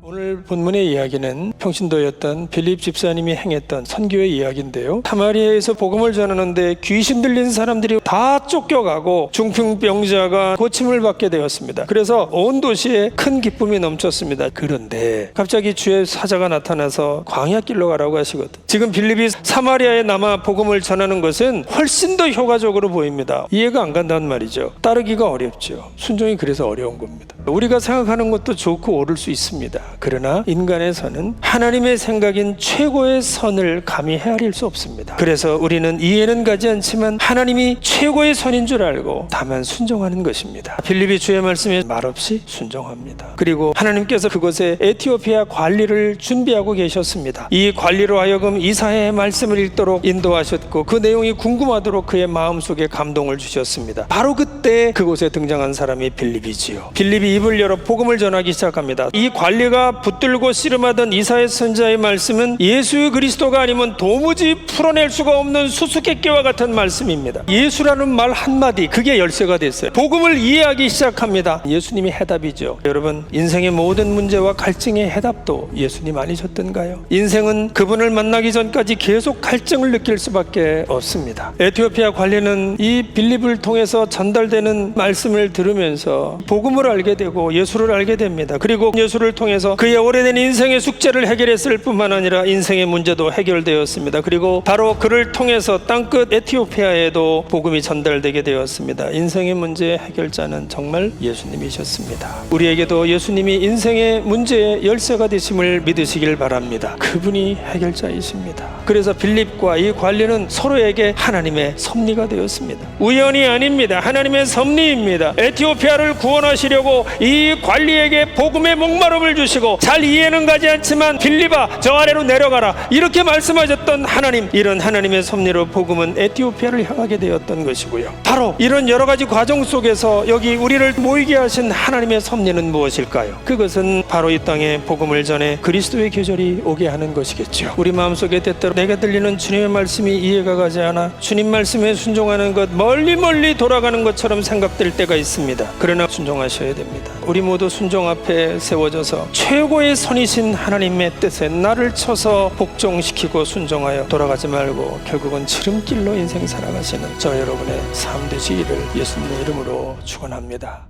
오늘 본문의 이야기는 평신도였던 빌립 집사님이 행했던 선교의 이야기인데요. 사마리아에서 복음을 전하는데 귀신 들린 사람들이 다 쫓겨가고 중풍병자가 고침을 받게 되었습니다. 그래서 온 도시에 큰 기쁨이 넘쳤습니다. 그런데 갑자기 주의 사자가 나타나서 광야길로 가라고 하시거든. 지금 빌립이 사마리아에 남아 복음을 전하는 것은 훨씬 더 효과적으로 보입니다. 이해가 안 간다는 말이죠. 따르기가 어렵죠. 순종이 그래서 어려운 겁니다. 우리가 생각하는 것도 좋고 옳을 수 있습니다. 그러나 인간의 선은 하나님의 생각인 최고의 선을 감히 헤아릴 수 없습니다. 그래서 우리는 이해는 가지 않지만 하나님이 최고의 선인 줄 알고 다만 순종하는 것입니다. 빌립이 주의 말씀에 말없이 순종합니다. 그리고 하나님께서 그곳에 에티오피아 관리를 준비하고 계셨습니다. 이 관리로 하여금 이사야의 말씀을 읽도록 인도하셨고 그 내용이 궁금하도록 그의 마음속에 감동을 주셨습니다. 바로 그때 그곳에 등장한 사람이 빌립이지요. 빌립이 입을 열어 복음을 전하기 시작합니다. 이 관리가 붙들고 씨름하던 이사야 선지자의 말씀은 예수 그리스도가 아니면 도무지 풀어낼 수가 없는 수수께끼와 같은 말씀입니다. 예수라는 말 한마디, 그게 열쇠가 됐어요. 복음을 이해하기 시작합니다. 예수님이 해답이죠. 여러분, 인생의 모든 문제와 갈증의 해답도 예수님 아니셨던가요? 인생은 그분을 만나기 전까지 계속 갈증을 느낄 수밖에 없습니다. 에티오피아 관리는 이 빌립을 통해서 전달되는 말씀을 들으면서 복음을 알게 되고 예수를 알게 됩니다. 그리고 예수를 통해서 그의 오래된 인생의 숙제를 해결했을 뿐만 아니라 인생의 문제도 해결되었습니다. 그리고 바로 그를 통해서 땅끝 에티오피아에도 복음이 전달되게 되었습니다. 인생의 문제의 해결자는 정말 예수님이셨습니다. 우리에게도 예수님이 인생의 문제의 열쇠가 되심을 믿으시길 바랍니다. 그분이 해결자이십니다. 그래서 빌립과 이 관리는 서로에게 하나님의 섭리가 되었습니다. 우연이 아닙니다. 하나님의 섭리입니다. 에티오피아를 구원하시려고 이 관리에게 복음의 목마름을 주시고 잘 이해는 가지 않지만 빌립아 저 아래로 내려가라 이렇게 말씀하셨던 하나님, 이런 하나님의 섭리로 복음은 에티오피아를 향하게 되었던 것이고요. 바로 이런 여러 가지 과정 속에서 여기 우리를 모이게 하신 하나님의 섭리는 무엇일까요? 그것은 바로 이 땅에 복음을 전해 그리스도의 계절이 오게 하는 것이겠죠. 우리 마음속에 때때로 내게 들리는 주님의 말씀이 이해가 가지 않아 주님 말씀에 순종하는 것, 멀리 돌아가는 것처럼 생각될 때가 있습니다. 그러나 순종하셔야 됩니다. 우리 모두 순종 앞에 세워져서 최고의 선이신 하나님의 뜻에 나를 쳐서 복종시키고 순종하여 돌아가지 말고 결국은 지름길로 인생 살아가시는 저 여러분의 삶 되시기를 예수님의 이름으로 축원합니다.